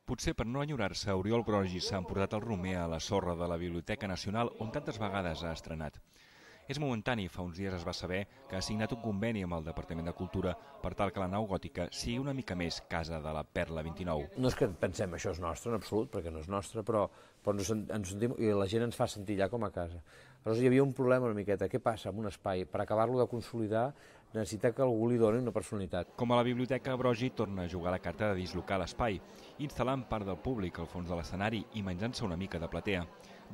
Potser per no enyorar-se, Oriol Brogi s'ha emportat el romer a la sorra de la Biblioteca Nacional, on tantes vegades ha estrenat. És momentani, fa uns dies es va saber que ha signat un conveni amb el Departament de Cultura per tal que la nau gòtica sigui una mica més casa de la Perla 29. No és que pensem això és nostre, en absolut, perquè no és nostre, però ens sentim, i la gent ens fa sentir allà com a casa. Aleshores hi havia un problema una miqueta, què passa amb un espai? Per acabar-lo de consolidar necessita que algú li doni una personalitat. Com a la biblioteca, Brogi torna a jugar la carta de dislocar l'espai, instal·lant part del públic al fons de l'escenari i menjant-se una mica de platea.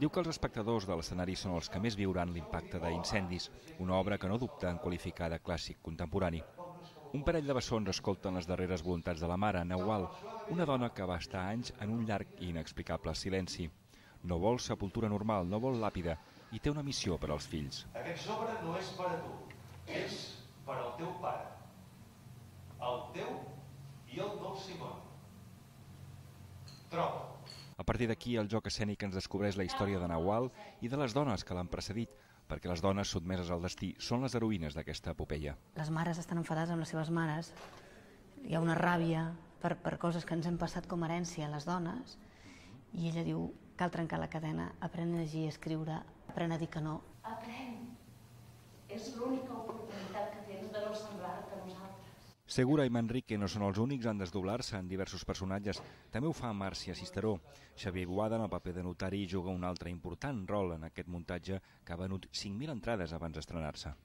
Diu que els espectadors de l'escenari són els que més viuran l'impacte d'Incendis, una obra que no dubta en qualificar de clàssic contemporani. Un parell de bessons escolten les darreres voluntats de la mare, Nawal, una dona que va estar anys en un llarg i inexplicable silenci. No vol sepultura normal, no vol làpida, i té una missió per als fills. Aquesta obra no és per a tu, és per al teu pare, el teu i el del Simón. Troba. A partir d'aquí, el joc escènic ens descobreix la història de Nawal i de les dones que l'han precedit, perquè les dones sotmeses al destí són les heroïnes d'aquesta epopeia. Les mares estan enfadades amb les seves mares, hi ha una ràbia per coses que ens hem passat com a herència a les dones, i ella diu, cal trencar la cadena, aprèn a llegir i escriure, aprèn a dir que no. Aprèn. És l'única oportunitat que tens de no semblar-te a nosaltres. Segura i Manrique no són els únics en desdoblar-se en diversos personatges. També ho fa Màrcia Cisteró. Xavier Boada, en el paper de notari, juga un altre important rol en aquest muntatge que ha venut 5.000 entrades abans d'estrenar-se.